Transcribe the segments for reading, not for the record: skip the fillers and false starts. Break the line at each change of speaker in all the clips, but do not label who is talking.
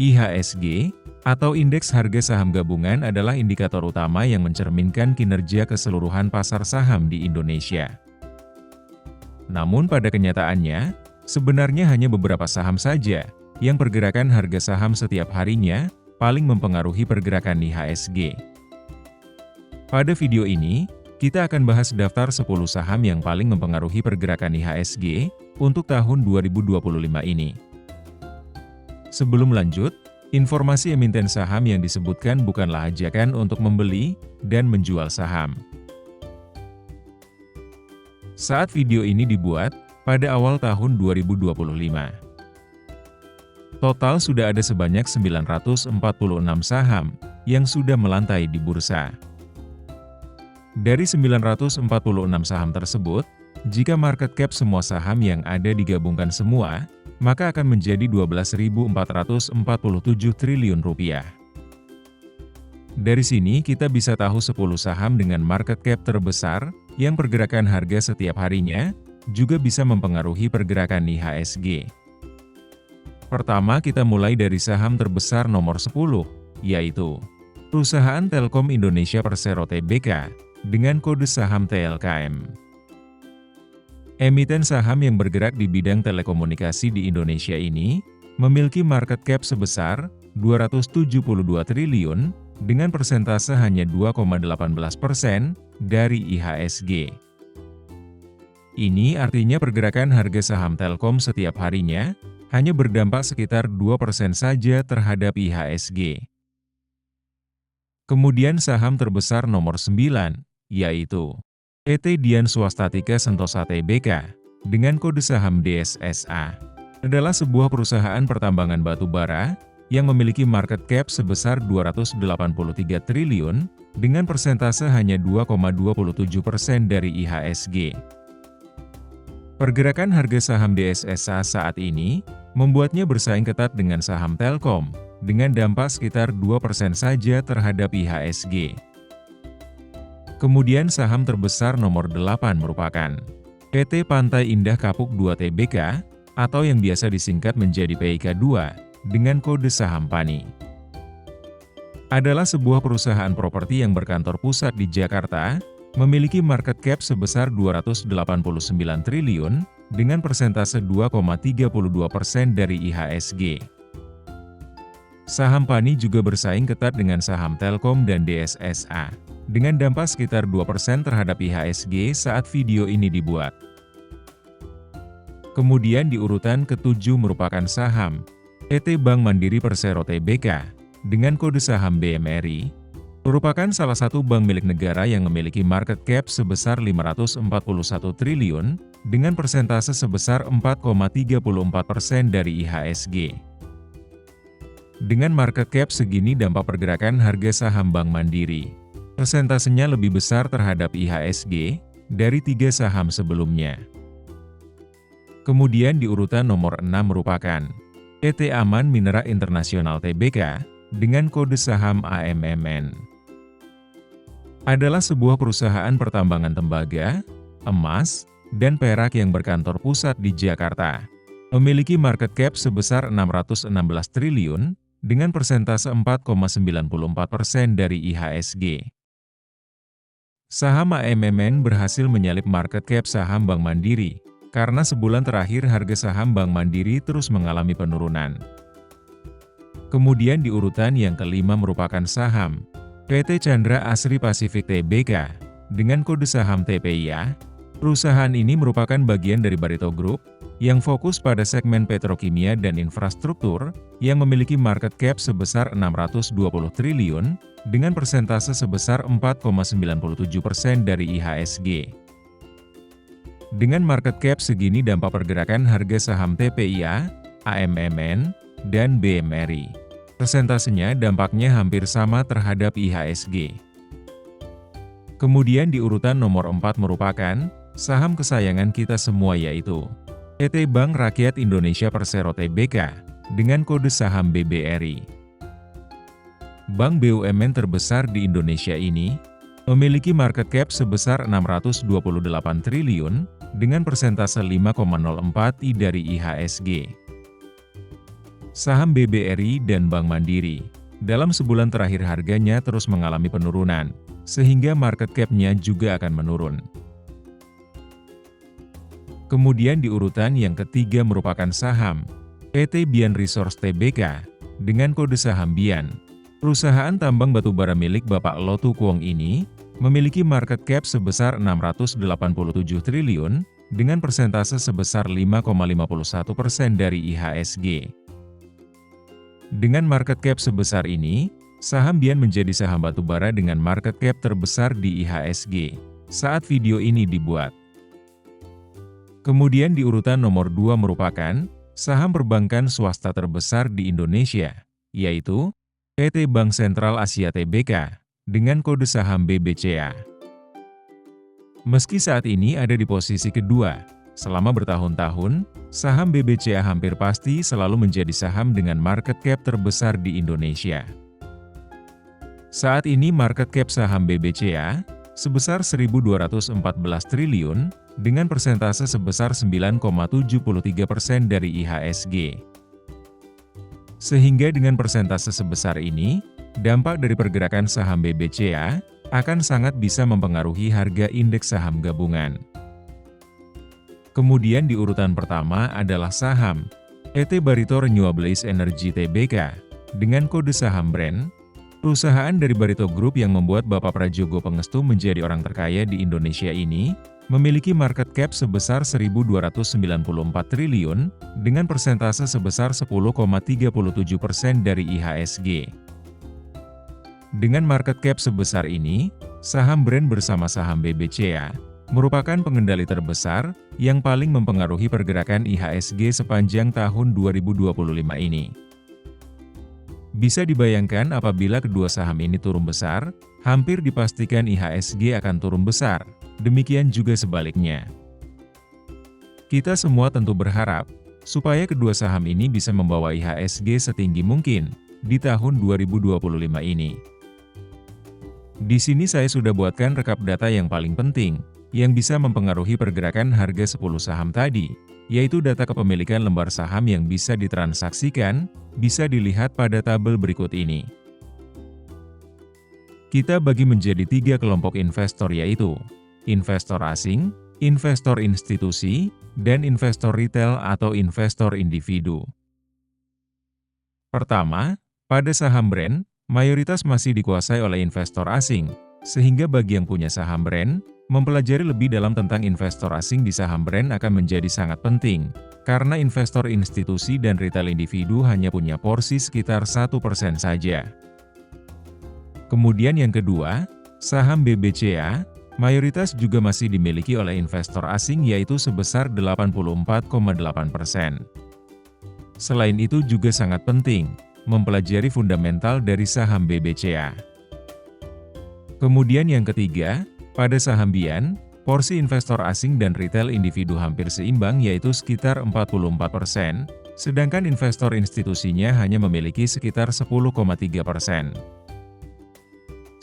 IHSG, atau Indeks Harga Saham Gabungan adalah indikator utama yang mencerminkan kinerja keseluruhan pasar saham di Indonesia. Namun pada kenyataannya, sebenarnya hanya beberapa saham saja yang pergerakan harga saham setiap harinya paling mempengaruhi pergerakan IHSG. Pada video ini, kita akan bahas daftar 10 saham yang paling mempengaruhi pergerakan IHSG untuk tahun 2025 ini. Sebelum lanjut, informasi emiten saham yang disebutkan bukanlah ajakan untuk membeli dan menjual saham. Saat video ini dibuat, pada awal tahun 2025. Total sudah ada sebanyak 946 saham yang sudah melantai di bursa. Dari 946 saham tersebut, jika market cap semua saham yang ada digabungkan semua, maka akan menjadi 12.447 triliun rupiah. Dari sini kita bisa tahu 10 saham dengan market cap terbesar yang pergerakan harga setiap harinya juga bisa mempengaruhi pergerakan IHSG. Pertama kita mulai dari saham terbesar nomor 10, yaitu Perusahaan Telkom Indonesia Persero Tbk dengan kode saham TLKM. Emiten saham yang bergerak di bidang telekomunikasi di Indonesia ini memiliki market cap sebesar 272 triliun dengan persentase hanya 2,18% dari IHSG. Ini artinya pergerakan harga saham Telkom setiap harinya hanya berdampak sekitar 2% saja terhadap IHSG. Kemudian saham terbesar nomor 9, yaitu PT Dian Swastatika Sentosa Tbk, dengan kode saham DSSA, adalah sebuah perusahaan pertambangan batu bara yang memiliki market cap sebesar 283 triliun, dengan persentase hanya 2,27% dari IHSG. Pergerakan harga saham DSSA saat ini membuatnya bersaing ketat dengan saham Telkom, dengan dampak sekitar 2% saja terhadap IHSG. Kemudian saham terbesar nomor 8 merupakan PT Pantai Indah Kapuk 2 Tbk, atau yang biasa disingkat menjadi PIK2, dengan kode saham PANI. Adalah sebuah perusahaan properti yang berkantor pusat di Jakarta, memiliki market cap sebesar 289 triliun, dengan persentase 2,32% dari IHSG. Saham PANI juga bersaing ketat dengan saham Telkom dan DSSA, dengan dampak sekitar 2% terhadap IHSG saat video ini dibuat. Kemudian di urutan ke-7 merupakan saham PT Bank Mandiri Persero Tbk, dengan kode saham BMRI, merupakan salah satu bank milik negara yang memiliki market cap sebesar 541 triliun, dengan persentase sebesar 4,34% dari IHSG. Dengan market cap segini dampak pergerakan harga saham Bank Mandiri persentasenya lebih besar terhadap IHSG dari 3 saham sebelumnya. Kemudian di urutan nomor 6 merupakan PT Aman Mineral Internasional Tbk, dengan kode saham AMMN. Adalah sebuah perusahaan pertambangan tembaga, emas, dan perak yang berkantor pusat di Jakarta. Memiliki market cap sebesar 616 triliun, dengan persentase 4,94% dari IHSG. Saham AMMN berhasil menyalip market cap saham Bank Mandiri, karena sebulan terakhir harga saham Bank Mandiri terus mengalami penurunan. Kemudian di urutan yang kelima merupakan saham PT Chandra Asri Pasifik Tbk, dengan kode saham TPIA. Perusahaan ini merupakan bagian dari Barito Group, yang fokus pada segmen petrokimia dan infrastruktur, yang memiliki market cap sebesar 620 triliun, dengan persentase sebesar 4,97% dari IHSG. Dengan market cap segini dampak pergerakan harga saham TPIA, AMMN, dan BMRI. Persentasenya dampaknya hampir sama terhadap IHSG. Kemudian di urutan nomor 4 merupakan saham kesayangan kita semua, yaitu PT Bank Rakyat Indonesia Persero Tbk, dengan kode saham BBRI. Bank BUMN terbesar di Indonesia ini memiliki market cap sebesar 628 triliun, dengan persentase 5,04% dari IHSG. Saham BBRI dan Bank Mandiri. Dalam sebulan terakhir harganya terus mengalami penurunan, sehingga market cap-nya juga akan menurun. Kemudian di urutan yang ketiga merupakan saham PT Bian Resource Tbk, dengan kode saham BIAN. Perusahaan tambang batubara milik Bapak Lotu Kuong ini, memiliki market cap sebesar 687 triliun, dengan persentase sebesar 5,51% dari IHSG. Dengan market cap sebesar ini, saham BIAN menjadi saham batubara dengan market cap terbesar di IHSG saat video ini dibuat. Kemudian di urutan nomor 2 merupakan saham perbankan swasta terbesar di Indonesia, yaitu PT Bank Sentral Asia Tbk, dengan kode saham BBCA. Meski saat ini ada di posisi kedua, selama bertahun-tahun, saham BBCA hampir pasti selalu menjadi saham dengan market cap terbesar di Indonesia. Saat ini market cap saham BBCA sebesar 1.214 triliun, dengan persentase sebesar 9,73% dari IHSG. Sehingga dengan persentase sebesar ini, dampak dari pergerakan saham BBCA akan sangat bisa mempengaruhi harga indeks saham gabungan. Kemudian di urutan pertama adalah saham PT Barito Renewables Energy Tbk, dengan kode saham BREN. Perusahaan dari Barito Group yang membuat Bapak Prajogo Pangestu menjadi orang terkaya di Indonesia ini, memiliki market cap sebesar 1.294 triliun, dengan persentase sebesar 10,37% dari IHSG. Dengan market cap sebesar ini, saham BREN bersama saham BBCA merupakan pengendali terbesar yang paling mempengaruhi pergerakan IHSG sepanjang tahun 2025 ini. Bisa dibayangkan apabila kedua saham ini turun besar, hampir dipastikan IHSG akan turun besar, demikian juga sebaliknya. Kita semua tentu berharap, supaya kedua saham ini bisa membawa IHSG setinggi mungkin, di tahun 2025 ini. Di sini saya sudah buatkan rekap data yang paling penting, yang bisa mempengaruhi pergerakan harga 10 saham tadi, yaitu data kepemilikan lembar saham yang bisa ditransaksikan, bisa dilihat pada tabel berikut ini. Kita bagi menjadi 3 kelompok investor yaitu, investor asing, investor institusi, dan investor retail atau investor individu. Pertama, pada saham BREN, mayoritas masih dikuasai oleh investor asing, sehingga bagi yang punya saham BREN, mempelajari lebih dalam tentang investor asing di saham BREN akan menjadi sangat penting, karena investor institusi dan retail individu hanya punya porsi sekitar 1% saja. Kemudian yang kedua, saham BBCA, mayoritas juga masih dimiliki oleh investor asing yaitu sebesar 84,8%. Selain itu juga sangat penting, mempelajari fundamental dari saham BBCA. Kemudian yang ketiga, pada saham BIAN, porsi investor asing dan retail individu hampir seimbang yaitu sekitar 44%, sedangkan investor institusinya hanya memiliki sekitar 10,3%.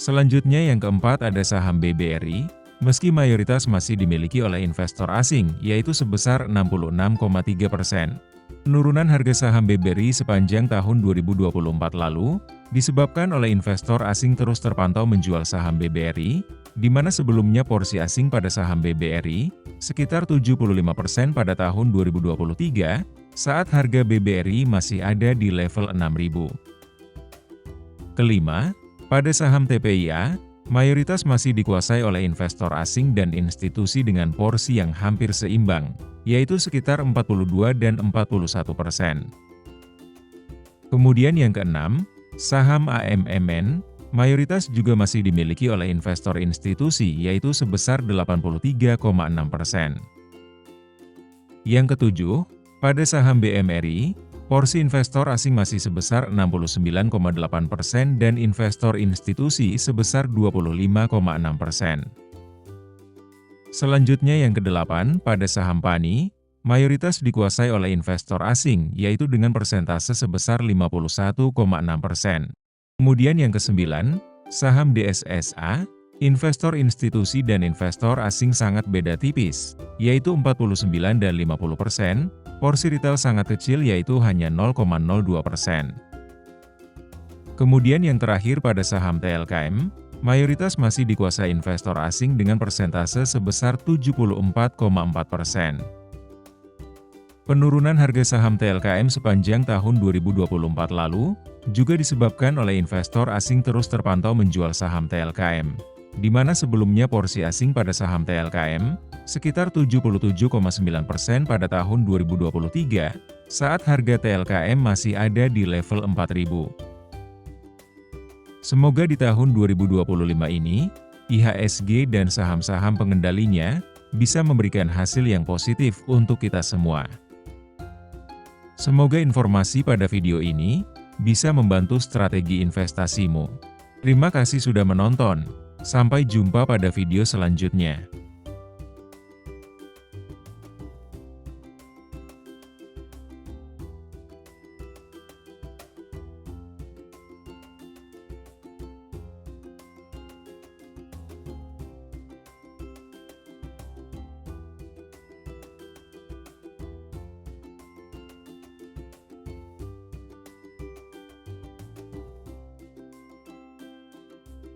Selanjutnya yang keempat ada saham BBRI, meski mayoritas masih dimiliki oleh investor asing yaitu sebesar 66,3%. Penurunan harga saham BBRI sepanjang tahun 2024 lalu, disebabkan oleh investor asing terus terpantau menjual saham BBRI, di mana sebelumnya porsi asing pada saham BBRI sekitar 75% pada tahun 2023, saat harga BBRI masih ada di level 6.000. Kelima, pada saham TPIA, mayoritas masih dikuasai oleh investor asing dan institusi dengan porsi yang hampir seimbang, yaitu sekitar 42 dan 41%. Kemudian yang keenam, saham AMMN, mayoritas juga masih dimiliki oleh investor institusi yaitu sebesar 83,6%. Yang ketujuh, pada saham BMRI, porsi investor asing masih sebesar 69,8% dan investor institusi sebesar 25,6%. Selanjutnya yang kedelapan, pada saham PANI, mayoritas dikuasai oleh investor asing yaitu dengan persentase sebesar 51,6%. Kemudian yang kesembilan, saham DSSA, investor institusi dan investor asing sangat beda tipis, yaitu 49 dan 50%, porsi retail sangat kecil yaitu hanya 0,02%. Kemudian yang terakhir pada saham TLKM, mayoritas masih dikuasai investor asing dengan persentase sebesar 74,4%. Penurunan harga saham TLKM sepanjang tahun 2024 lalu, juga disebabkan oleh investor asing terus terpantau menjual saham TLKM, di mana sebelumnya porsi asing pada saham TLKM, sekitar 77,9% pada tahun 2023, saat harga TLKM masih ada di level 4.000. Semoga di tahun 2025 ini, IHSG dan saham-saham pengendalinya, bisa memberikan hasil yang positif untuk kita semua. Semoga informasi pada video ini bisa membantu strategi investasimu. Terima kasih sudah menonton. Sampai jumpa pada video selanjutnya.